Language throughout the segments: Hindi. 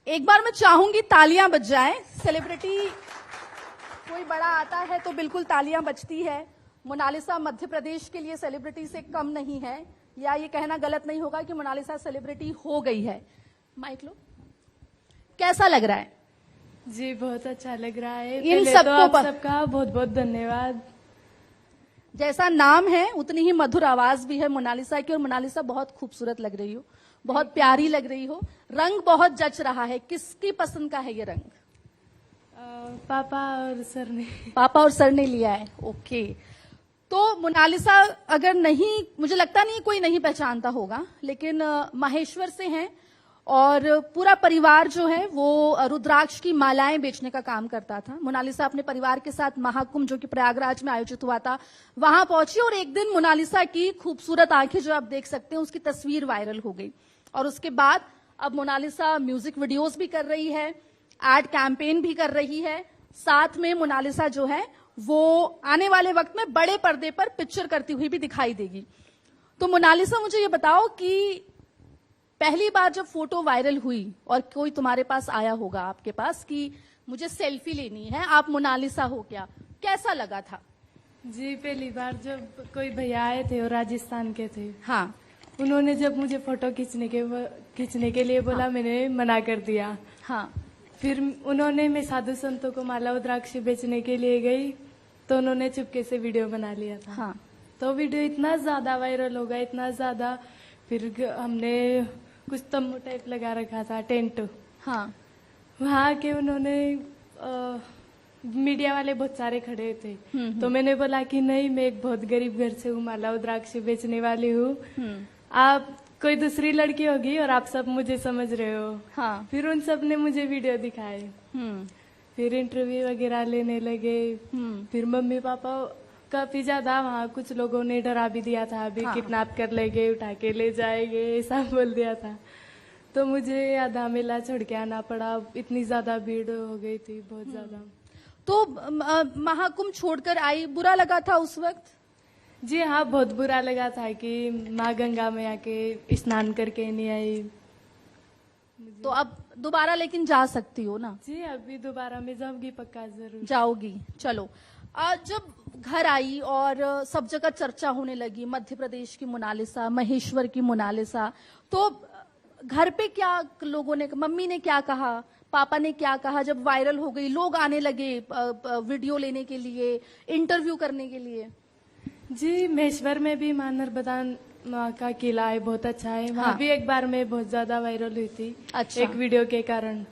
एक बार मैं चाहूंगी तालियां बज जाएं। सेलिब्रिटी कोई बड़ा आता है तो बिल्कुल तालियां बजती है। मोनालिसा मध्य प्रदेश के लिए सेलिब्रिटी से कम नहीं है, या ये कहना गलत नहीं होगा कि मोनालिसा सेलिब्रिटी हो गई है। माइक लो, कैसा लग रहा है? जी बहुत अच्छा लग रहा है। इन पहले सबको तो आप सबका बहुत बहुत धन्यवाद। जैसा नाम है उतनी ही मधुर आवाज भी है मोनालिसा की, और मोनालिसा बहुत खूबसूरत लग रही हो, बहुत प्यारी लग रही हो। रंग बहुत जच रहा है। किसकी पसंद का है ये रंग? पापा और सर ने। पापा और सर ने लिया है। ओके, तो मोनालिसा अगर नहीं, मुझे लगता नहीं कोई नहीं पहचानता होगा, लेकिन माहेश्वर से हैं और पूरा परिवार जो है वो रुद्राक्ष की मालाएं बेचने का काम करता था। मोनालिसा अपने परिवार के साथ महाकुंभ जो कि प्रयागराज में आयोजित हुआ था वहां पहुंची, और एक दिन मोनालिसा की खूबसूरत आंखें जो आप देख सकते हैं उसकी तस्वीर वायरल हो गई। और उसके बाद अब मोनालिसा म्यूजिक वीडियोस भी कर रही है, एड कैंपेन भी कर रही है, साथ में मोनालिसा जो है वो आने वाले वक्त में बड़े पर्दे पर पिक्चर करती हुई भी दिखाई देगी। तो मोनालिसा मुझे ये बताओ कि पहली बार जब फोटो वायरल हुई और कोई तुम्हारे पास आया होगा आपके पास कि मुझे सेल्फी लेनी है, आप मोनालिसा हो क्या, कैसा लगा था? जी पहली बार जब कोई भैया आए थे और राजस्थान के थे, हाँ, उन्होंने जब मुझे फोटो खींचने के लिए बोला, मैंने मना कर दिया। हाँ, फिर उन्होंने, मैं साधु संतों को माला रुद्राक्ष बेचने के लिए गई तो उन्होंने चुपके से वीडियो बना लिया था। हाँ, तो वीडियो इतना ज्यादा वायरल हो गया, इतना ज्यादा। फिर हमने कुछ तम्बू टाइप लगा रखा था, टेंट। हाँ, वहाँ के उन्होंने मीडिया वाले बहुत सारे खड़े थे। तो मैंने बोला कि नहीं, मैं एक बहुत गरीब घर से हूँ, माला रुद्राक्ष बेचने वाली हूँ, आप कोई दूसरी लड़की होगी और आप सब मुझे समझ रहे हो। हाँ, फिर उन सब ने मुझे वीडियो दिखाए। फिर इंटरव्यू वगैरह लेने लगे। फिर मम्मी पापा काफी ज्यादा, वहाँ कुछ लोगों ने डरा भी दिया था, अभी किडनैप कर लेंगे, उठा के ले जाएंगे, ऐसा बोल दिया था। तो मुझे आधा मेला छोड़ के आना पड़ा, इतनी ज्यादा भीड़ हो गई थी, बहुत ज्यादा। तो महाकुंभ छोड़कर आई, बुरा लगा था उस वक्त? जी हाँ, बहुत बुरा लगा था कि माँ गंगा में आके स्नान करके नहीं आई। तो अब दोबारा लेकिन जा सकती हो ना? जी अभी दोबारा मैं जाऊंगी, पक्का जरूर जाओगी। चलो, जब घर आई और सब जगह चर्चा होने लगी, मध्य प्रदेश की मोनालिसा, महेश्वर की मोनालिसा, तो घर पे क्या लोगों ने, मम्मी ने क्या कहा, पापा ने क्या कहा जब वायरल हो गई, लोग आने लगे वीडियो लेने के लिए, इंटरव्यू करने के लिए? जी महेश्वर में भी मां नर्मदा माँ का किला है, बहुत अच्छा है। वहाँ भी एक बार में बहुत ज्यादा वायरल हुई थी। अच्छा। एक वीडियो के कारण।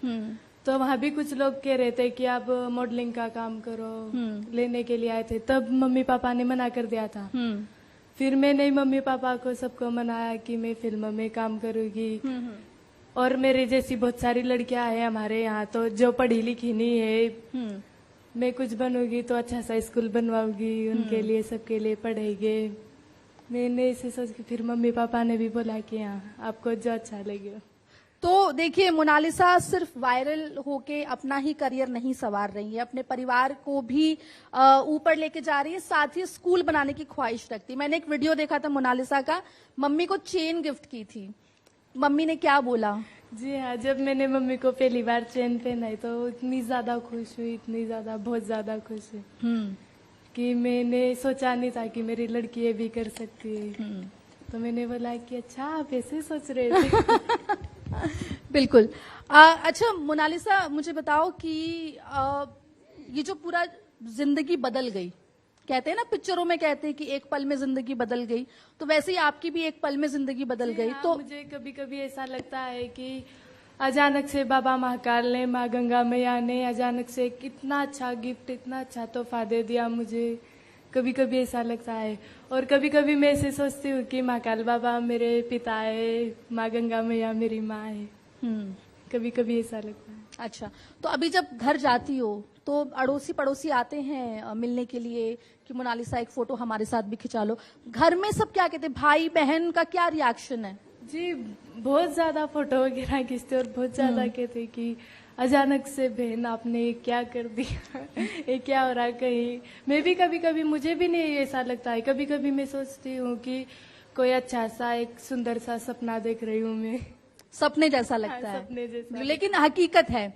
तो वहाँ भी कुछ लोग कह रहे थे कि आप मॉडलिंग का काम करो, लेने के लिए आए थे। तब मम्मी पापा ने मना कर दिया था। फिर मैंने मम्मी पापा को सबको मनाया कि मैं फिल्म में काम करूंगी, और मेरे जैसी बहुत सारी लड़कियां हैं हमारे यहाँ, तो जो पढ़ी लिखी नहीं है, मैं कुछ बनूंगी तो अच्छा सा स्कूल बनवाऊंगी उनके लिए, सबके लिए पढ़ेंगे। मैंने इसे सोच के फिर मम्मी पापा ने भी बोला कि हाँ, आपको जो अच्छा लगे। तो देखिए, मोनालिसा सिर्फ वायरल होके अपना ही करियर नहीं संवार रही है, अपने परिवार को भी ऊपर लेके जा रही है, साथ ही स्कूल बनाने की ख्वाहिश रखती है। मैंने एक वीडियो देखा था मोनालिसा का, मम्मी को चेन गिफ्ट की थी, मम्मी ने क्या बोला? जी हाँ, जब मैंने मम्मी को पहली बार चेन पहनाई तो इतनी ज्यादा खुश हुई, इतनी ज्यादा, बहुत ज्यादा खुश हुई कि मैंने सोचा नहीं था कि मेरी लड़की ये भी कर सकती है। तो मैंने बोला कि अच्छा, आप ऐसे सोच रहे थे। बिल्कुल। अच्छा मोनालिसा, मुझे बताओ कि ये जो पूरा जिंदगी बदल गई, कहते हैं ना पिक्चरों में कहते हैं कि एक पल में जिंदगी बदल गई, तो वैसे ही आपकी भी एक पल में जिंदगी बदल गई। हाँ, तो मुझे कभी कभी ऐसा लगता है कि अचानक से बाबा महाकाल ने, माँ गंगा मैया ने अचानक से कितना अच्छा गिफ्ट, इतना अच्छा तोहफा दे दिया मुझे। कभी कभी ऐसा लगता है, और कभी कभी मैं ऐसे सोचती हूँ कि महाकाल बाबा मेरे पिता है, माँ गंगा मैया मेरी माँ है। कभी कभी ऐसा लगता है। अच्छा, तो अभी जब घर जाती हो तो अड़ोसी पड़ोसी आते हैं मिलने के लिए कि मोनालिसा एक फोटो हमारे साथ भी खिंचा लो, घर में सब क्या कहते हैं, भाई बहन का क्या रिएक्शन है? जी बहुत ज्यादा फोटो वगैरह खींचते और बहुत ज्यादा कहते कि अचानक से बहन आपने क्या कर दिया, ये क्या हो रहा है। कहीं मैं भी कभी कभी, मुझे भी नहीं ऐसा लगता है, कभी कभी मैं सोचती हूँ कि कोई अच्छा सा एक सुंदर सा सपना देख रही हूँ मैं। सपने जैसा लगता है, सपने जैसा। लेकिन हकीकत है।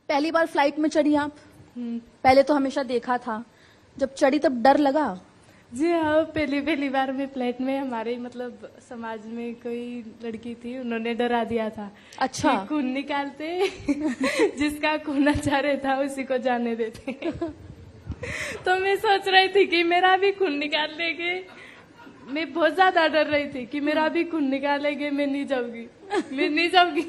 पहली बार फ्लाइट में चढ़ी आप? पहले तो हमेशा देखा था, जब चढ़ी तब डर लगा? जी हाँ, पहली बार में फ्लाइट में हमारे मतलब समाज में कोई लड़की थी, उन्होंने डरा दिया था। अच्छा। कि खून निकालते जिसका खून अच्छा रहता उसी को जाने देते। तो मैं सोच रही थी कि मेरा भी खून निकाल लेंगे। मैं बहुत ज्यादा डर रही थी कि मेरा भी खून निकालेंगे, मैं नहीं जाऊंगी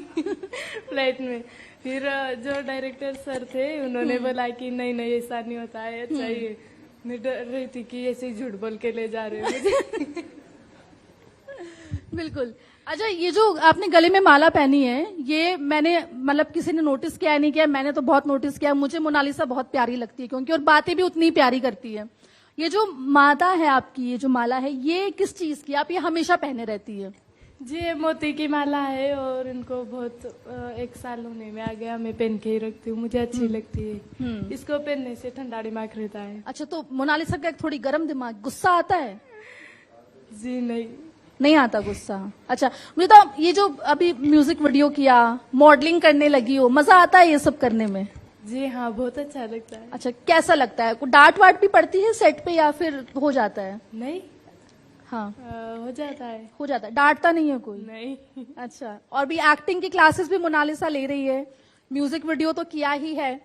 फ्लाइट में। फिर जो डायरेक्टर सर थे उन्होंने बोला कि नहीं ऐसा नहीं होता है, अच्छा ही। मैं डर रही थी कि ऐसे ही झूठ बोल के ले जा रहे हो मुझे। बिल्कुल। अच्छा, ये जो आपने गले में माला पहनी है, ये मैंने मतलब किसी ने नोटिस किया नहीं किया, मैंने तो बहुत नोटिस किया। मुझे मोनालिसा बहुत प्यारी लगती है क्योंकि, और बातें भी उतनी प्यारी करती है। ये जो माता है आपकी, ये जो माला है, ये किस चीज की? आप ये हमेशा पहने रहती है? जी, ये मोती की माला है और इनको बहुत 1 साल होने में आ गया, मैं पहन के ही रखती हूँ, मुझे अच्छी लगती है। इसको पहनने से ठंडा दिमाग रहता है। अच्छा, तो मोनालिसा का एक थोड़ी गर्म दिमाग, गुस्सा आता है? जी नहीं आता गुस्सा। अच्छा, मुझे तो ये जो अभी म्यूजिक वीडियो किया, मॉडलिंग करने लगी हो, मजा आता है ये सब करने में? जी हाँ, बहुत अच्छा लगता है। अच्छा, कैसा लगता है? डांट वाट भी पड़ती है सेट पे या फिर हो जाता है? नहीं, हाँ, हो जाता है। डांटता नहीं है कोई? नहीं। अच्छा, और भी एक्टिंग की क्लासेस भी मोनालिसा ले रही है, म्यूजिक वीडियो तो किया ही है?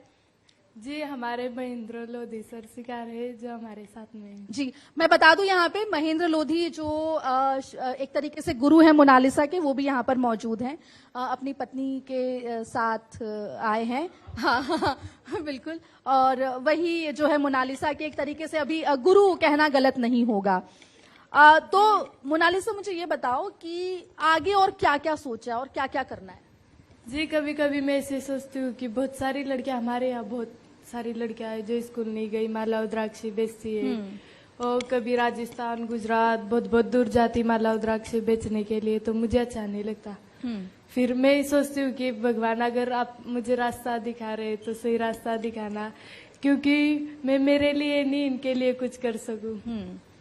जी, हमारे महेंद्र लोधी सर सिखा रहे हैं जो हमारे साथ में हैं। जी, मैं बता दूं यहाँ पे महेंद्र लोधी जो एक तरीके से गुरु है मोनालिसा के, वो भी यहाँ पर मौजूद हैं, अपनी पत्नी के साथ आए हैं। हाँ, बिल्कुल। और वही जो है मोनालिसा के एक तरीके से अभी गुरु कहना गलत नहीं होगा। तो मोनालिसा, मुझे ये बताओ कि आगे और क्या क्या सोचा है और क्या क्या करना है? जी, कभी कभी मैं ऐसे सोचती हूँ कि बहुत सारी लड़कियां, हमारे यहाँ बहुत सारी लड़कियां हैं जो स्कूल नहीं गई, माला रुद्राक्षी बेचती है। और कभी राजस्थान, गुजरात बहुत दूर जाती माला रुद्राक्षी बेचने के लिए, तो मुझे अच्छा नहीं लगता। फिर मैं सोचती हूँ कि भगवान, अगर आप मुझे रास्ता दिखा रहे तो सही रास्ता दिखाना, क्योंकि मैं मेरे लिए नहीं, इनके लिए कुछ कर सकूं,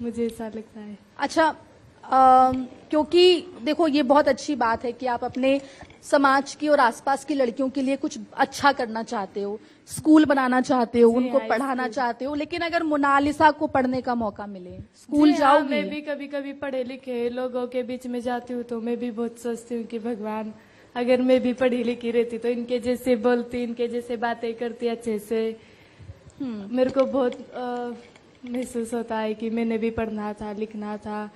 मुझे ऐसा लगता है। अच्छा, क्योंकि देखो, ये बहुत अच्छी बात है कि आप अपने समाज की और आसपास की लड़कियों के लिए कुछ अच्छा करना चाहते हो, स्कूल बनाना चाहते हो, उनको पढ़ाना चाहते हो। लेकिन अगर मोनालिसा को पढ़ने का मौका मिले, स्कूल जाओगी? मैं भी कभी कभी पढ़े लिखे लोगों के बीच में जाती हूँ तो मैं भी बहुत सोचती हूँ कि भगवान, अगर मैं भी पढ़ी लिखी रहती तो इनके जैसे बोलती, इनके जैसे बातें करती अच्छे से। मेरे को बहुत महसूस होता है कि मैंने भी पढ़ना था, लिखना था।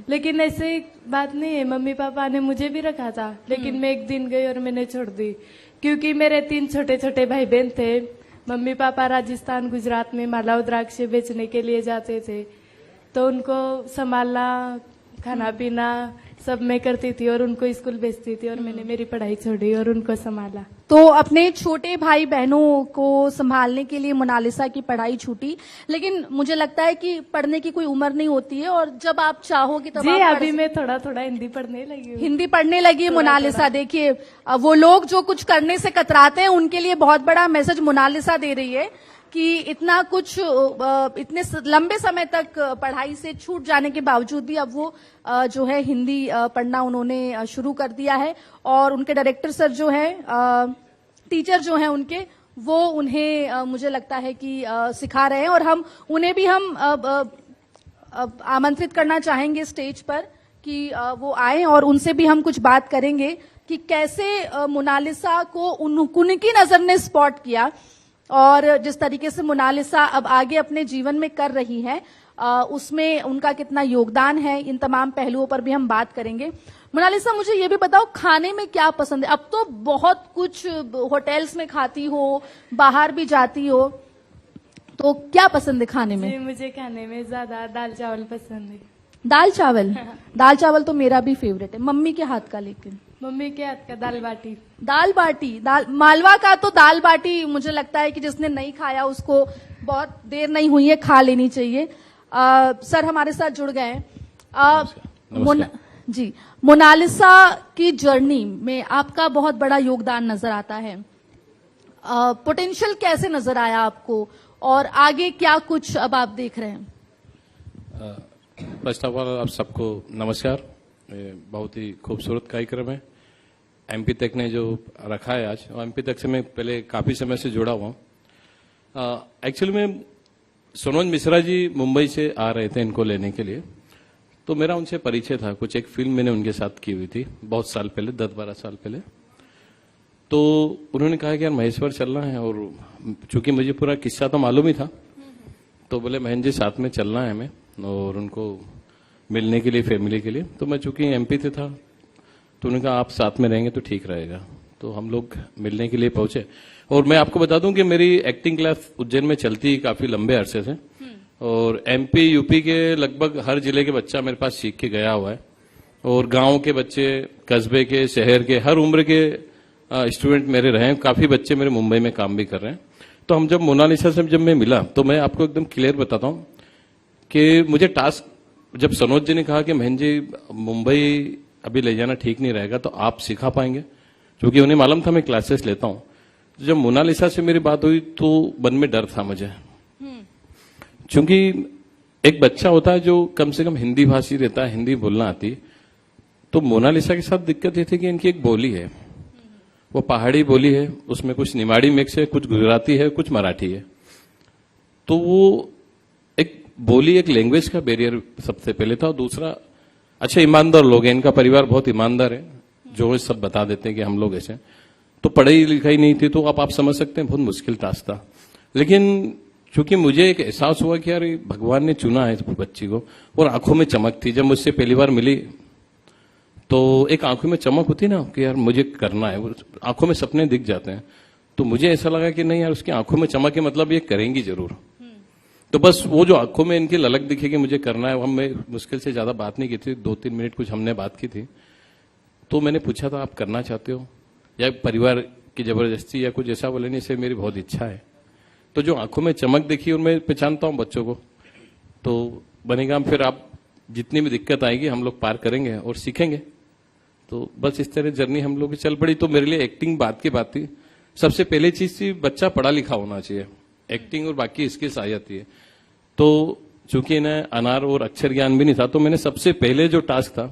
लेकिन ऐसे बात नहीं है, मम्मी पापा ने मुझे भी रखा था, लेकिन मैं एक दिन गई और मैंने छोड़ दी, क्योंकि मेरे 3 छोटे छोटे भाई बहन थे। मम्मी पापा राजस्थान, गुजरात में माला रुद्राक्षी बेचने के लिए जाते थे, तो उनको संभालना, खाना पीना सब मैं करती थी और उनको स्कूल भेजती थी, और मैंने मेरी पढ़ाई छोड़ी और उनको संभाला। तो अपने छोटे भाई बहनों को संभालने के लिए मोनालिसा की पढ़ाई छूटी। लेकिन मुझे लगता है कि पढ़ने की कोई उम्र नहीं होती है, और जब आप चाहोगे तब जी, आप अभी मैं थोड़ा थोड़ा हिंदी पढ़ने लगी हूँ। हिंदी पढ़ने लगी है मोनालिसा। देखिए, वो लोग जो कुछ करने से कतराते हैं, उनके लिए बहुत बड़ा मैसेज मोनालिसा दे रही है कि इतना कुछ, इतने लंबे समय तक पढ़ाई से छूट जाने के बावजूद भी अब वो जो है हिंदी पढ़ना उन्होंने शुरू कर दिया है। और उनके डायरेक्टर सर जो है, टीचर जो हैं उनके, वो उन्हें मुझे लगता है कि सिखा रहे हैं, और हम उन्हें भी हम आमंत्रित करना चाहेंगे स्टेज पर कि वो आए, और उनसे भी हम कुछ बात करेंगे कि कैसे मोनालिसा को उनकी नजर ने स्पॉट किया, और जिस तरीके से मोनालिसा अब आगे अपने जीवन में कर रही है, उसमें उनका कितना योगदान है। इन तमाम पहलुओं पर भी हम बात करेंगे। मोनालिसा, मुझे ये भी बताओ, खाने में क्या पसंद है? अब तो बहुत कुछ होटल्स में खाती हो, बाहर भी जाती हो, तो क्या पसंद है खाने में? जी, मुझे खाने में ज्यादा दाल चावल पसंद है। दाल चावल? दाल चावल तो मेरा भी फेवरेट है, मम्मी के हाथ का। लेकिन मम्मी के हाथ का दाल बाटी। दाल बाटी, मालवा का तो दाल बाटी मुझे लगता है कि जिसने नहीं खाया उसको बहुत देर नहीं हुई है, खा लेनी चाहिए। सर हमारे साथ जुड़ गए हैं। जी, मोनालिसा की जर्नी में आपका बहुत बड़ा योगदान नजर आता है। पोटेंशियल कैसे नजर आया आपको, और आगे क्या कुछ अब आप देख रहे हैं? फर्स्ट ऑफ ऑल, आप सबको नमस्कार। बहुत ही खूबसूरत कार्यक्रम है। एमपी तक ने जो रखा है आज, और एमपी तक से मैं पहले काफी समय से जुड़ा हुआ हूँ। एक्चुअली में सनोज मिश्रा जी मुंबई से आ रहे थे इनको लेने के लिए, तो मेरा उनसे परिचय था। कुछ एक फिल्म मैंने उनके साथ की हुई थी बहुत साल पहले, 10-12 साल पहले। तो उन्होंने कहा कि यार महेश्वर चलना है, और चूंकि मुझे पूरा किस्सा तो मालूम ही था, तो बोले महेंद्र जी साथ में चलना है हमें और उनको मिलने के लिए, फैमिली के लिए। तो मैं चूंकि एमपी से था, तो उन्होंने कहा आप साथ में रहेंगे तो ठीक रहेगा। तो हम लोग मिलने के लिए पहुंचे। और मैं आपको बता दूं कि मेरी एक्टिंग क्लास उज्जैन में चलती काफी लंबे अरसे से, और एमपी यूपी के लगभग हर जिले के बच्चा मेरे पास सीख के गया हुआ है, और गांव के बच्चे, कस्बे के, शहर के, हर उम्र के स्टूडेंट मेरे रहे हैं। काफी बच्चे मेरे मुंबई में काम भी कर रहे हैं। तो हम जब मोनालिसा से जब मैं मिला, तो मैं आपको एकदम क्लियर बताता हूं कि मुझे टास्क, जब सनोज जी ने कहा कि महेंद्र जी मुंबई अभी ले जाना ठीक नहीं रहेगा, तो आप सिखा पाएंगे, क्योंकि उन्हें मालूम था मैं क्लासेस लेता हूं। तो जब मोनालिसा से मेरी बात हुई तो मन में डर था मुझे, क्योंकि एक बच्चा होता है जो कम से कम हिंदी भाषी रहता है, हिंदी बोलना आती। तो मोनालिसा के साथ दिक्कत ये थी कि इनकी एक बोली है, वो पहाड़ी बोली है, उसमें कुछ निमाड़ी मिक्स है, कुछ गुजराती है, कुछ मराठी है। तो वो एक बोली, एक लैंग्वेज का बैरियर सबसे पहले था। और दूसरा, अच्छा ईमानदार लोग हैं, इनका परिवार बहुत ईमानदार है, जो सब बता देते हैं कि हम लोग ऐसे। तो पढ़ाई लिखाई नहीं थी, तो आप समझ सकते हैं बहुत मुश्किल टास्क था। लेकिन चूंकि मुझे एक एहसास हुआ कि यार भगवान ने चुना है इस बच्ची को, और आंखों में चमक थी। जब मुझसे पहली बार मिली तो एक आंखों में चमक होती ना कि यार मुझे करना है, आंखों में सपने दिख जाते हैं। तो मुझे ऐसा लगा कि नहीं यार, उसकी आंखों में चमक है, मतलब ये करेंगी जरूर। तो बस वो जो आंखों में इनकी ललक दिखी कि मुझे करना है, मैं मुश्किल से ज्यादा बात नहीं की थी, 2-3 मिनट कुछ हमने बात की थी। तो मैंने पूछा था आप करना चाहते हो या परिवार की जबरदस्ती या कुछ ऐसा? बोले नहीं, इसे मेरी बहुत इच्छा है। तो जो आंखों में चमक देखी, और मैं पहचानता हूं बच्चों को, तो बनेगा फिर आप जितनी भी दिक्कत आएगी हम लोग पार करेंगे और सीखेंगे। तो बस इस तरह जर्नी हम लोग की चल पड़ी। तो मेरे लिए एक्टिंग बात की बात थी। सबसे पहले चीज थी बच्चा पढ़ा लिखा होना चाहिए, एक्टिंग और बाकी स्किल्स आ जाती है। तो चूंकि इन्हें अनार और अक्षर ज्ञान भी नहीं था, तो मैंने सबसे पहले जो टास्क था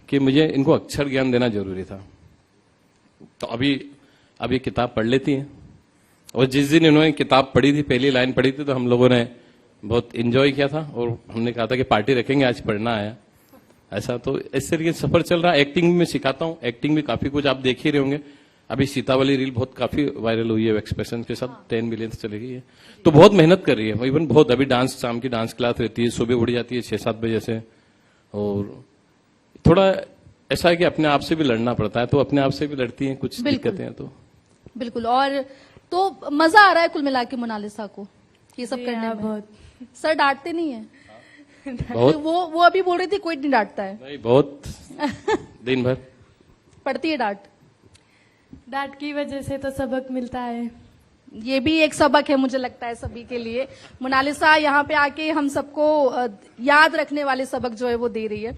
कि मुझे इनको अक्षर ज्ञान देना जरूरी था। तो अब ये किताब पढ़ लेती हैं, और जिस दिन इन्होंने किताब पढ़ी थी, पहली लाइन पढ़ी थी, तो हम लोगों ने बहुत एंजॉय किया था, और हमने कहा था कि पार्टी रखेंगे, आज पढ़ना आया ऐसा। तो इस तरीके से सफर चल रहा है। एक्टिंग भी मैं सिखाता हूँ, एक्टिंग भी काफी कुछ आप देख ही रहे होंगे। अभी सीता वाली रील बहुत काफी वायरल हुई है, एक्सप्रेशन के साथ 10 मिलियन चली गई है। तो बहुत मेहनत कर रही है, इवन बहुत। अभी डांस, शाम की डांस क्लास रहती है, सुबह उड़ जाती है 6-7 बजे से। और थोड़ा ऐसा है कि अपने आप से भी लड़ना पड़ता है, तो अपने आप से भी लड़ती है, कुछ दिक्कतें हैं तो बिल्कुल। और तो मजा आ रहा है कुल मिला के मोनालिसा को ये सब करने में? बहुत। सर डांटते नहीं है? बहुत। वो अभी बोल रही थी कोई नहीं डांटता है। नहीं, बहुत दिन भर पड़ती है डांट। डांट की वजह से तो सबक मिलता है। ये भी एक सबक है मुझे लगता है सभी के लिए। मोनालिसा यहाँ पे आके हम सबको याद रखने वाले सबक जो है वो दे रही है।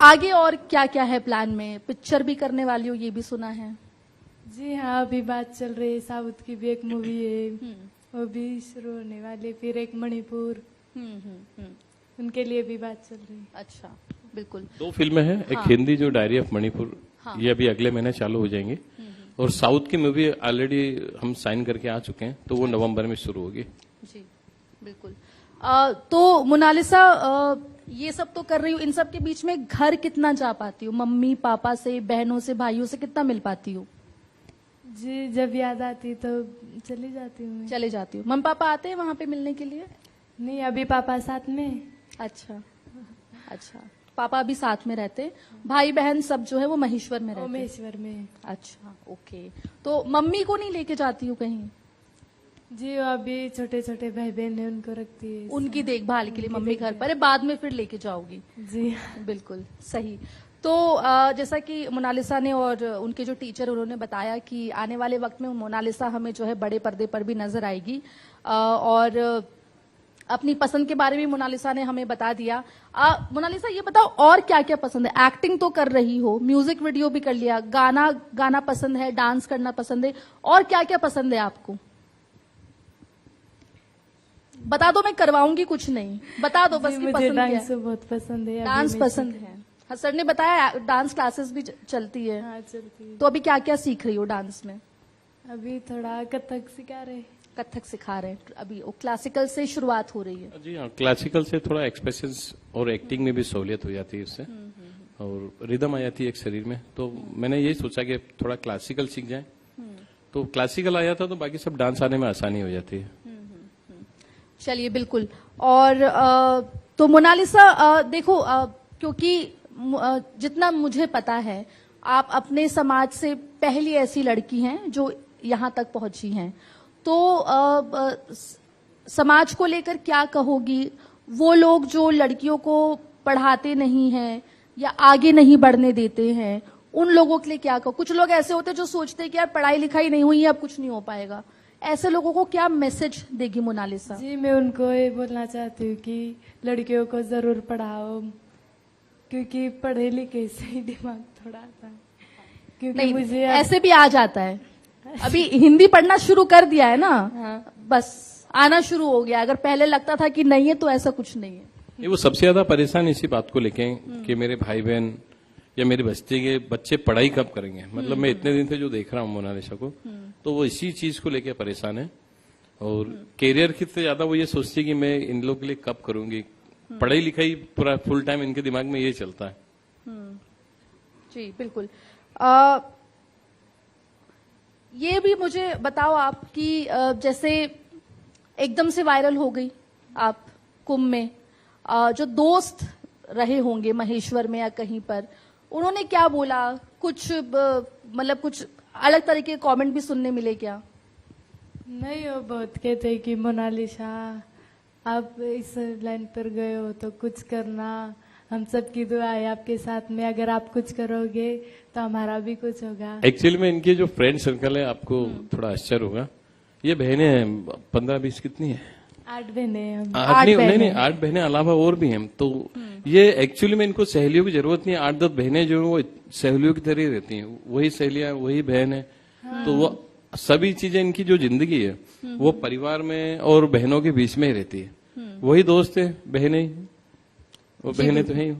आगे और क्या क्या है प्लान में? पिक्चर भी करने वाली हो ये भी सुना है। जी हाँ, अभी बात चल रही है, साउथ की भी एक मूवी है, वो भी शुरू होने वाली। फिर एक मणिपुर, उनके लिए भी बात चल रही है। अच्छा, बिल्कुल। 2 फिल्में हैं, एक हिंदी जो डायरी ऑफ मणिपुर, ये अभी अगले महीने चालू हो जाएंगी, और साउथ की मूवी ऑलरेडी हम साइन करके आ चुके हैं, तो वो नवंबर में शुरू होगी। जी बिल्कुल। तो मोनालिसा ये सब तो कर रही हूँ, इन सब के बीच में घर कितना जा पाती हूँ? मम्मी पापा से, बहनों से, भाइयों से कितना मिल पाती हूँ? जी, जब याद आती तो चली जाती हूँ। चले जाती हूँ। मम्मी पापा आते हैं वहां पे मिलने के लिए? नहीं, अभी पापा साथ में। अच्छा अच्छा, पापा अभी साथ में रहते। भाई बहन सब जो है वो महेश्वर में रहते? महेश्वर में। अच्छा, ओके। तो मम्मी को नहीं लेके जाती हूँ कहीं? जी, वो अभी छोटे छोटे भाई बहन है, उनको रखती है। उनकी देखभाल के लिए मम्मी घर पर है, बाद में फिर लेके जाओगी? जी बिल्कुल सही। तो जैसा कि मोनालिसा ने और उनके जो टीचर उन्होंने बताया कि आने वाले वक्त में मोनालिसा हमें जो है बड़े पर्दे पर भी नजर आएगी, और अपनी पसंद के बारे में मोनालिसा ने हमें बता दिया। मोनालिसा ये बताओ और क्या क्या पसंद है? एक्टिंग तो कर रही हो, म्यूजिक वीडियो भी कर लिया, गाना पसंद है, डांस करना पसंद है, और क्या क्या पसंद है आपको? बता दो, मैं करवाऊंगी कुछ नहीं, बता दो बस कि मुझे पसंद क्या डांस है। बहुत पसंद है। डांस पसंद है। हाँ, सर ने बताया डांस क्लासेस भी चलती है। हाँ चलती है। तो अभी क्या क्या सीख रही हो डांस में? अभी थोड़ा कथक सिखा रहे। कथक सिखा रहे हैं अभी, वो क्लासिकल से शुरुआत हो रही है। जी हाँ, क्लासिकल से थोड़ा एक्सप्रेशंस और एक्टिंग में भी सहूलियत हो जाती है उससे, और रिदम आ जाती है एक शरीर में। तो मैंने यही सोचा कि थोड़ा क्लासिकल सीख जाए, तो क्लासिकल आ जाता तो बाकी सब डांस आने में आसानी हो जाती है। चलिए, बिल्कुल। और तो मोनालिसा, देखो, क्योंकि जितना मुझे पता है, आप अपने समाज से पहली ऐसी लड़की हैं जो यहाँ तक पहुंची हैं। तो समाज को लेकर क्या कहोगी? वो लोग जो लड़कियों को पढ़ाते नहीं हैं या आगे नहीं बढ़ने देते हैं, उन लोगों के लिए क्या कहो? कुछ लोग ऐसे होते हैं जो सोचते हैं कि यार पढ़ाई लिखाई नहीं हुई है, अब कुछ नहीं हो पाएगा। ऐसे लोगों को क्या मैसेज देगी मोनालिसा? जी, मैं उनको ये बोलना चाहती हूँ कि लड़कियों को जरूर पढ़ाओ, क्योंकि पढ़े लिखे से ही दिमाग थोड़ा आता है। क्योंकि नहीं, मुझे ऐसे भी आ जाता है। अभी हिंदी पढ़ना शुरू कर दिया है ना, हाँ। बस आना शुरू हो गया। अगर पहले लगता था कि नहीं है, तो ऐसा कुछ नहीं है। ये वो सबसे ज्यादा परेशान इसी बात को लेके हैं कि मेरे भाई बहन या मेरे बस्ती के बच्चे पढ़ाई कब करेंगे। मतलब मैं इतने दिन से जो देख रहा हूँ मोनालिसा को, तो वो इसी चीज को लेके परेशान है। और कैरियर की से ज्यादा वो ये सोचती है कि मैं इन लोगों के लिए कब करूंगी। पढ़ाई लिखाई पूरा फुल टाइम इनके दिमाग में ये चलता है। जी, बिल्कुल। ये भी मुझे बताओ आप कि जैसे एकदम से वायरल हो गई आप कुंभ में, जो दोस्त रहे होंगे महेश्वर में या कहीं पर, उन्होंने क्या बोला? कुछ मतलब कुछ अलग तरह के कमेंट भी सुनने मिले क्या? नहीं, वो बहुत कहते हैं कि मोनालिसा आप इस लाइन पर गए हो तो कुछ करना, हम सबकी दुआ है आपके साथ में, अगर आप कुछ करोगे तो हमारा भी कुछ होगा। एक्चुअली में इनके जो फ्रेंड सर्कल है, आपको थोड़ा आश्चर्य होगा, ये बहनें हैं 15-20 कितनी है? 8 बहनें हैं हम। 8 नहीं, 8 बहनें अलावा और भी हैं। तो ये एक्चुअली में इनको सहेलियों की जरूरत नहीं है। 8-10 बहनें जो है वो सहेलियों की तरह रहती हैं, वही सहेलियां, वही बहन है। तो वो सभी चीजें, इनकी जो जिंदगी है वो परिवार में और बहनों के बीच में ही रहती है। वही दोस्त है, बहनें, वो बहनें तो है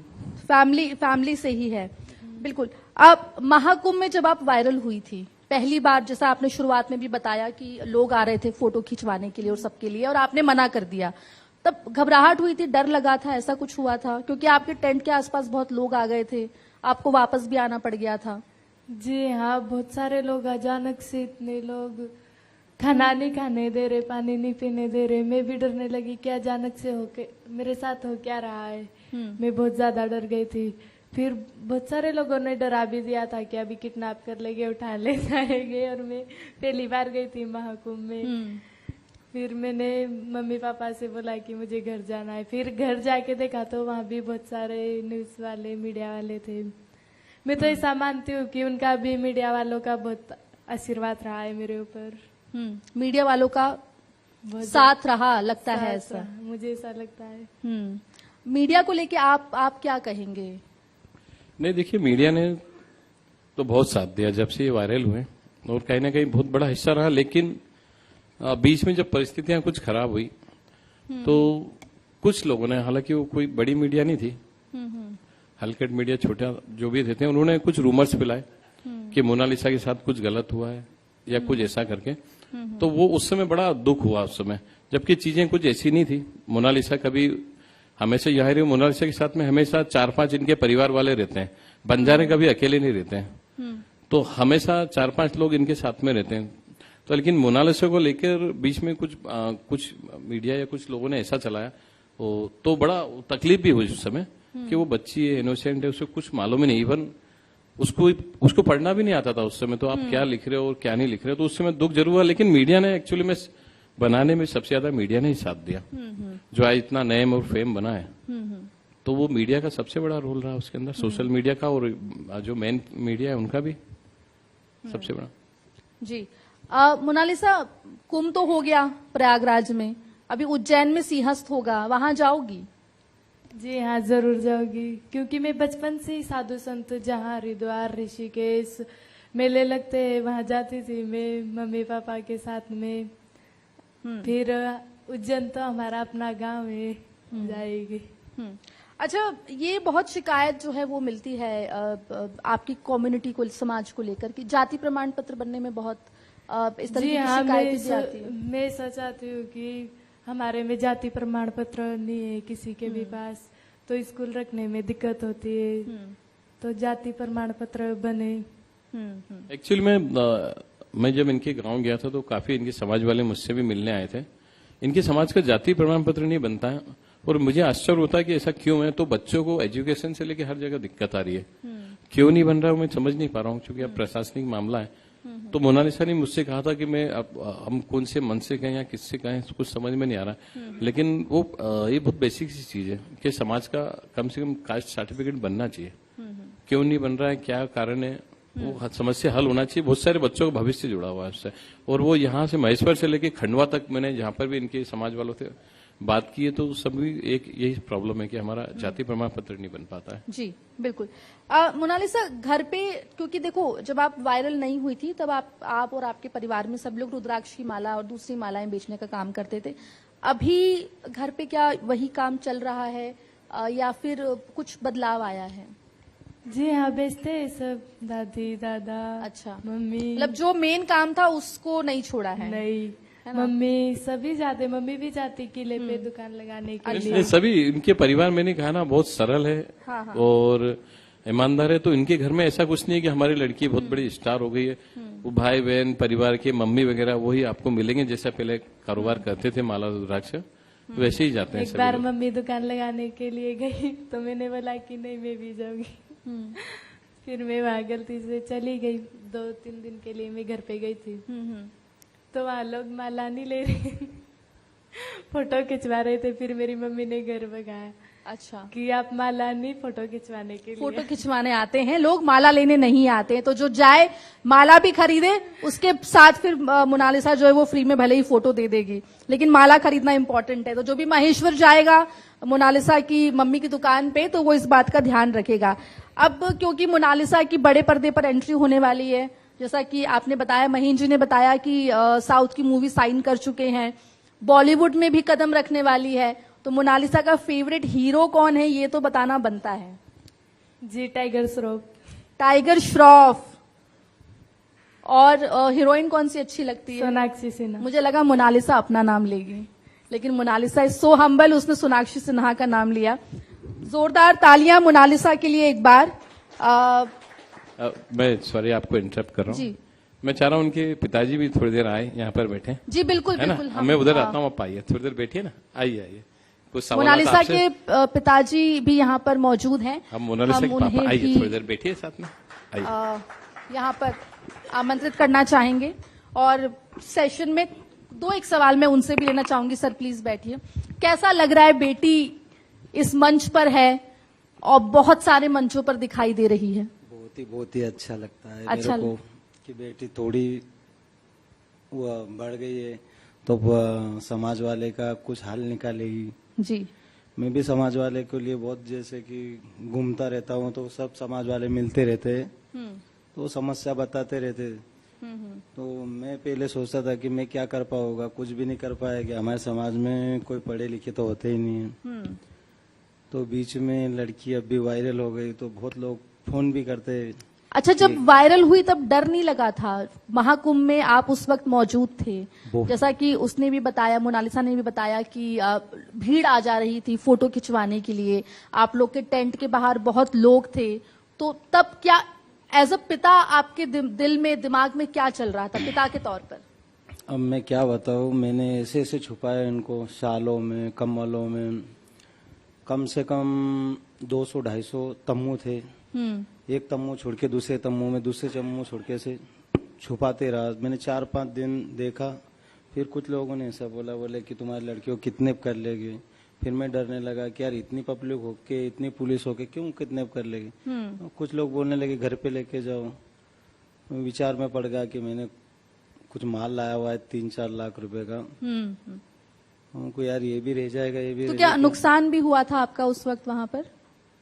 फैमिली से ही है। बिल्कुल। अब महाकुंभ में जब आप वायरल हुई थी पहली बार, जैसा आपने शुरुआत में भी बताया कि लोग आ रहे थे फोटो खिंचवाने के लिए और सबके लिए, और आपने मना कर दिया, तब घबराहट हुई थी, डर लगा था, ऐसा कुछ हुआ था? क्योंकि आपके टेंट के आसपास बहुत लोग आ गए थे, आपको वापस भी आना पड़ गया था। जी हाँ, बहुत सारे लोग, अचानक से इतने लोग, खाना नहीं खाने दे रहे, पानी नहीं पीने दे रहे। मैं भी डरने लगी कि अचानक से होके मेरे साथ हो क्या रहा है। मैं बहुत ज्यादा डर गई थी। फिर बहुत सारे लोगों ने डरा भी दिया था कि अभी किडनैप कर लेंगे, उठा ले जाएंगे। और मैं पहली बार गई थी महाकुंभ में। फिर मैंने मम्मी पापा से बोला कि मुझे घर जाना है। फिर घर जाके देखा तो वहाँ भी बहुत सारे न्यूज वाले, मीडिया वाले थे। मैं तो ऐसा मानती हूँ कि उनका भी, मीडिया वालों का बहुत आशीर्वाद रहा है मेरे ऊपर। मीडिया वालों का साथ रहा, लगता है ऐसा, मुझे ऐसा लगता है। मीडिया को लेके आप क्या कहेंगे? नहीं, देखिए, मीडिया ने तो बहुत साथ दिया जब से ये वायरल हुए, और कहीं ना कहीं बहुत बड़ा हिस्सा रहा। लेकिन बीच में जब परिस्थितियां कुछ खराब हुई तो कुछ लोगों ने, हालांकि वो कोई बड़ी मीडिया नहीं थी, हल्के मीडिया, छोटा जो भी थे, उन्होंने कुछ रूमर्स फैलाए कि मोनालिसा के साथ कुछ गलत हुआ है या कुछ ऐसा करके। तो वो उस समय बड़ा दुख हुआ उस समय, जबकि चीजें कुछ ऐसी नहीं थी। मोनालिसा कभी हमेशा यहाँ रही, मोनालिसा के साथ में हमेशा 4-5 इनके परिवार वाले रहते हैं। बंजारे कभी अकेले नहीं रहते हैं, तो हमेशा 4-5 लोग इनके साथ में रहते हैं। तो लेकिन मोनालिसा को लेकर बीच में कुछ मीडिया या कुछ लोगों ने ऐसा चलाया, तो बड़ा तकलीफ भी हुई उस समय कि वो बच्ची है, इनोसेंट है, उसे कुछ मालूम ही नहीं। इवन उसको पढ़ना भी नहीं आता था उस समय, तो आप क्या लिख रहे हो और क्या नहीं लिख रहे हो, तो उस समय दुख जरूर हुआ। लेकिन मीडिया ने एक्चुअली में बनाने में सबसे ज्यादा मीडिया ने ही साथ दिया, जो आज इतना नेम और फेम बना है। तो वो मीडिया का सबसे बड़ा रोल रहा उसके अंदर, सोशल मीडिया का, और जो मेन मीडिया है उनका भी सबसे बड़ा। जी, मोनालिसा, कुंभ तो हो गया प्रयागराज में, अभी उज्जैन में सिंहस्थ होगा, वहां जाओगी? जी हाँ, जरूर जाऊंगी, क्योंकि मैं बचपन से ही साधु संत, जहाँ हरिद्वार, ऋषिकेश मेले लगते हैं, वहां जाती थी मैं मम्मी पापा के साथ में। फिर उज्जैन तो हमारा अपना गांव है, जाएगी। अच्छा, ये बहुत शिकायत जो है वो मिलती है आपकी कम्युनिटी को, समाज को लेकर कि जाति प्रमाण पत्र बनने में बहुत इस तरह की शिकायतें भी आती है। मैं सोचती हूँ कि हमारे में जाति प्रमाण पत्र नहीं है किसी के भी पास, तो स्कूल रखने में दिक्कत होती है, तो जाति प्रमाण पत्र बने। एक्चुअली मैं जब इनके गांव गया था तो काफी इनके समाज वाले मुझसे भी मिलने आए थे। इनके समाज का जाति प्रमाण पत्र नहीं बनता है और मुझे आश्चर्य होता है कि ऐसा क्यों है। तो बच्चों को एजुकेशन से लेकर हर जगह दिक्कत आ रही है, क्यों नहीं बन रहा मैं समझ नहीं पा रहा हूँ, क्योंकि अब प्रशासनिक मामला है। तो मोनालिसा ने मुझसे कहा था कि मैं हम कौन से मन से कहें या किससे कहें कुछ समझ में नहीं आ रहा, लेकिन वो ये बहुत बेसिक सी चीज है कि समाज का कम से कम कास्ट सर्टिफिकेट बनना चाहिए। क्यों नहीं बन रहा है, क्या कारण है, वो समस्या हल होना चाहिए। बहुत सारे बच्चों का भविष्य जुड़ा हुआ है उससे, और वो यहाँ से महेश्वर से लेके खंडवा तक मैंने जहाँ पर भी इनके समाज वालों से बात की है तो सभी एक यही प्रॉब्लम है कि हमारा जाति प्रमाण पत्र नहीं बन पाता है। जी बिल्कुल। मोनालिसा, घर पे क्योंकि देखो जब आप वायरल नहीं हुई थी तब आप और आपके परिवार में सब लोग रुद्राक्ष की माला और दूसरी मालाएं बेचने का काम करते थे। अभी घर पे क्या वही काम चल रहा है या फिर कुछ बदलाव आया है? जी हाँ, बेचते हैं सब, दादी दादा। अच्छा, मम्मी, मतलब जो मेन काम था उसको नहीं छोड़ा है? नहीं, मम्मी सभी जाते, मम्मी भी जाती किले पे दुकान लगाने के लिए। सभी इनके परिवार मैंने कहा ना बहुत सरल है। हाँ। और ईमानदार है, तो इनके घर में ऐसा कुछ नहीं है कि हमारी लड़की बहुत बड़ी स्टार हो गई है। वो भाई बहन परिवार के मम्मी वगैरह वही आपको मिलेंगे जैसा पहले कारोबार करते थे माला रुद्राक्ष, वैसे ही जाते हैं। एक बार मम्मी दुकान लगाने के लिए गई तो मैंने बोला कि नहीं मैं भी जाऊंगी। फिर मैं वहाँ गलती से चली गई, 2-3 दिन के लिए मैं घर पे गई थी। तो वहाँ लोग माला नहीं ले रहे, फोटो खिंचवा रहे थे। फिर मेरी मम्मी ने घर भगाया। अच्छा, कि आप माला नहीं, फोटो खिंचवाने के लिए। फोटो खिंचवाने आते हैं लोग, माला लेने नहीं आते हैं। तो जो जाए माला भी खरीदे, उसके साथ फिर मोनालिसा जो है वो फ्री में भले ही फोटो दे देगी, लेकिन माला खरीदना इंपॉर्टेंट है। तो जो भी महेश्वर जाएगा मोनालिसा की मम्मी की दुकान पे तो वो इस बात का ध्यान रखेगा। अब क्योंकि मोनालिसा की बड़े पर्दे पर एंट्री होने वाली है, जैसा कि आपने बताया, महीन जी ने बताया कि साउथ की मूवी साइन कर चुके हैं, बॉलीवुड में भी कदम रखने वाली है, तो मोनालिसा का फेवरेट हीरो कौन है ये तो बताना बनता है। जी, टाइगर श्रॉफ। टाइगर श्रॉफ। और हीरोइन कौन सी अच्छी लगती है? सोनाक्षी सिन्हा। मुझे लगा मोनालिसा अपना नाम लेगी, लेकिन मोनालिसा इज सो हम्बल, उसने सोनाक्षी सिन्हा का नाम लिया। जोरदार तालियां मोनालिसा के लिए एक बार। मैं सॉरी आपको इंटरप्ट कर रहा हूँ। मैं चाह रहा हूँ उनके पिताजी भी थोड़ी देर आए, यहाँ पर बैठे। जी बिल्कुल है बिल्कुल। ना, मैं उधर आता हूँ, आप आइए, थोड़ी देर बैठिए ना, आइए आइए। कुछ सवाल मोनालिसा के पिताजी भी यहाँ पर मौजूद हैं। हम मोनालिसा के पापा, आइए थोड़ी देर बैठिए साथ में, आइए। यहाँ पर आमंत्रित करना चाहेंगे और सेशन में 2-1 सवाल मैं उनसे भी लेना चाहूंगी। सर प्लीज बैठिए। कैसा लग रहा है, बेटी इस मंच पर है और बहुत सारे मंचों पर दिखाई दे रही है? बहुत ही अच्छा लगता है मेरे को कि बेटी थोड़ी वो बढ़ गई है तो समाज वाले का कुछ हल निकालेगी। जी, मैं भी समाज वाले के लिए बहुत जैसे कि घूमता रहता हूँ तो सब समाज वाले मिलते रहते हैं तो समस्या बताते रहते। तो मैं पहले सोचता था कि मैं क्या कर पाऊंगा, कुछ भी नहीं कर पाएगा, हमारे समाज में कोई पढ़े लिखे तो होते ही नहीं है। तो बीच में लड़की अब भी वायरल हो गई तो बहुत लोग फोन भी करते। अच्छा, जब वायरल हुई तब डर नहीं लगा था? महाकुंभ में आप उस वक्त मौजूद थे, जैसा कि उसने भी बताया, मोनालिसा ने भी बताया कि भीड़ आ जा रही थी फोटो खिंचवाने के लिए, आप लोग के टेंट के बाहर बहुत लोग थे, तो तब क्या एज अ पिता आपके दिल में, दिमाग में क्या चल रहा था पिता के तौर पर? अब मैं क्या बताऊं, मैंने ऐसे ऐसे छुपाया इनको, शालों में, कम्बलों में, कम से कम 200-250 तम्बू थे। एक तम्बू छोड़ के दूसरे तम्बू में, दूसरे तम्बू छोड़ के से छुपाते रहा। मैंने 4-5 दिन देखा, फिर कुछ लोगों ने ऐसा बोले कि तुम्हारी लड़की को किडनैप कर लेगी। फिर मैं डरने लगा कि यार इतनी पब्लिक होके, इतनी पुलिस होके क्यों किडनैप कर लेगी। कुछ लोग बोलने लगे घर पे लेके जाओ। विचार में पड़ गया कि मैंने कुछ माल लाया हुआ है 3-4 लाख रुपए का, हमको यार ये भी रह जाएगा, ये भी तो क्या नुकसान भी हुआ था आपका उस वक्त वहाँ पर?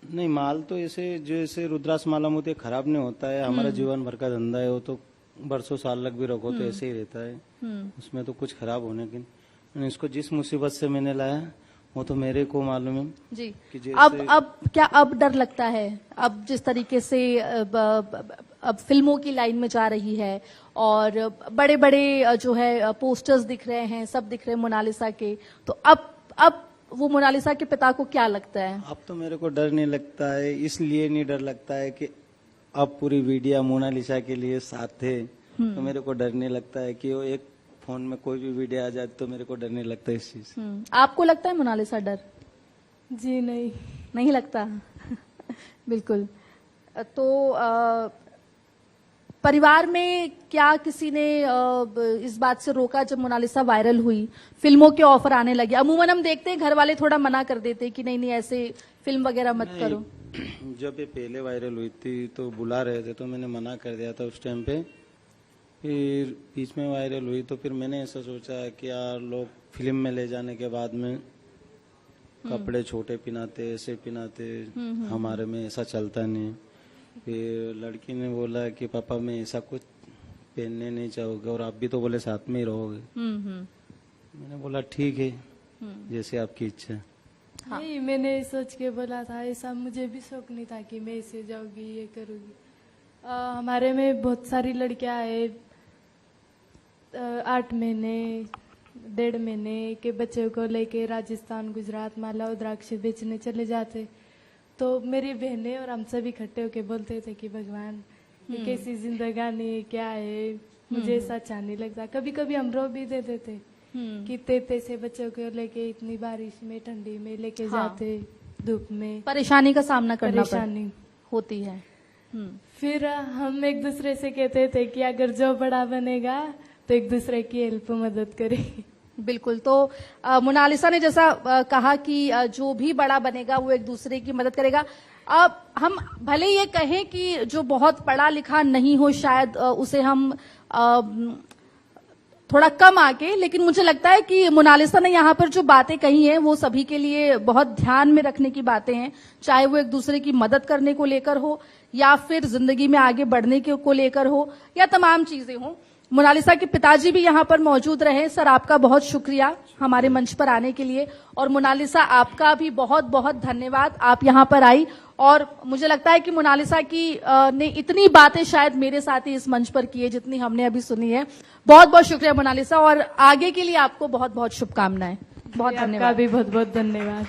नहीं, माल तो ऐसे जैसे रुद्राक्ष माला मोती खराब नहीं होता है, हमारा जीवन भर का धंधा है, वो तो बरसों साल लग भी रखो तो ऐसे ही रहता है, उसमें तो कुछ खराब होने की। इसको जिस मुसीबत से मैंने लाया वो तो मेरे को मालूम है जी। कि जैसे अब डर लगता है, अब जिस तरीके से अब फिल्मों की लाइन में जा रही है और बड़े बड़े जो है पोस्टर्स दिख रहे हैं, सब दिख रहे हैं मोनालिसा के, तो अब वो मोनालिसा के पिता को क्या लगता है? अब तो मेरे को डर नहीं लगता है, इसलिए नहीं डर लगता है कि अब पूरी वीडियो मोनालिसा के लिए साथ थे, तो मेरे को डर नहीं लगता है कि वो एक फोन में कोई भी वीडियो आ जाए तो मेरे को डर नहीं लगता इस चीज से। आपको लगता है मोनालिसा डर? जी नहीं लगता। बिल्कुल। तो परिवार में क्या किसी ने इस बात से रोका जब मोनालिसा वायरल हुई, फिल्मों के ऑफर आने लगे? अमूमन हम देखते हैं घर वाले थोड़ा मना कर देते हैं कि नहीं ऐसे फिल्म वगैरह मत करो। जब ये पहले वायरल हुई थी तो बुला रहे थे तो मैंने मना कर दिया था उस टाइम पे। फिर बीच में वायरल हुई तो फिर मैंने ऐसा सोचा कि यार लोग फिल्म में ले जाने के बाद में कपड़े छोटे पहनाते, ऐसे पहनाते, हमारे में ऐसा चलता नहीं। फिर लड़की ने बोला कि पापा मैं ऐसा कुछ पहनने नहीं चाहोगे और आप भी तो बोले साथ में ही रहोगे। मैंने बोला ठीक है, जैसे आपकी इच्छा है। हाँ। नहीं, मैंने सोच के बोला था, ऐसा मुझे भी शौक नहीं था कि मैं ऐसे जाऊंगी, ये करूंगी। हमारे में बहुत सारी लड़कियां है, 8 महीने 1.5 महीने के बच्चों को लेके राजस्थान, गुजरात माला और द्राक्ष बेचने चले जाते। तो मेरी बहनें और हम सब इकट्ठे होके बोलते थे कि भगवान ये कैसी जिंदगानी क्या है, मुझे ऐसा अच्छा नहीं लगता। कभी कभी हम रो भी दे देते कि तेते से बच्चों को लेके इतनी बारिश में, ठंडी में लेके जाते, धूप में परेशानी का सामना करना परेशानी होती है। फिर हम एक दूसरे से कहते थे कि अगर जो बड़ा बनेगा तो एक दूसरे की हेल्प मदद करें। बिल्कुल। तो मोनालिसा ने जैसा कहा कि जो भी बड़ा बनेगा वो एक दूसरे की मदद करेगा। अब हम भले ये कहें कि जो बहुत पढ़ा लिखा नहीं हो शायद उसे हम थोड़ा कम आके, लेकिन मुझे लगता है कि मोनालिसा ने यहाँ पर जो बातें कही हैं वो सभी के लिए बहुत ध्यान में रखने की बातें हैं, चाहे वो एक दूसरे की मदद करने को लेकर हो या फिर जिंदगी में आगे बढ़ने को लेकर हो या तमाम चीजें हो। मोनालिसा के पिताजी भी यहाँ पर मौजूद रहे। सर, आपका बहुत शुक्रिया हमारे मंच पर आने के लिए, और मोनालिसा आपका भी बहुत बहुत धन्यवाद, आप यहाँ पर आई। और मुझे लगता है कि मोनालिसा की ने इतनी बातें शायद मेरे साथ ही इस मंच पर की है जितनी हमने अभी सुनी है। बहुत बहुत शुक्रिया मोनालिसा, और आगे के लिए आपको बहुत बहुत शुभकामनाएं। बहुत धन्यवाद। आपका भी बहुत बहुत धन्यवाद।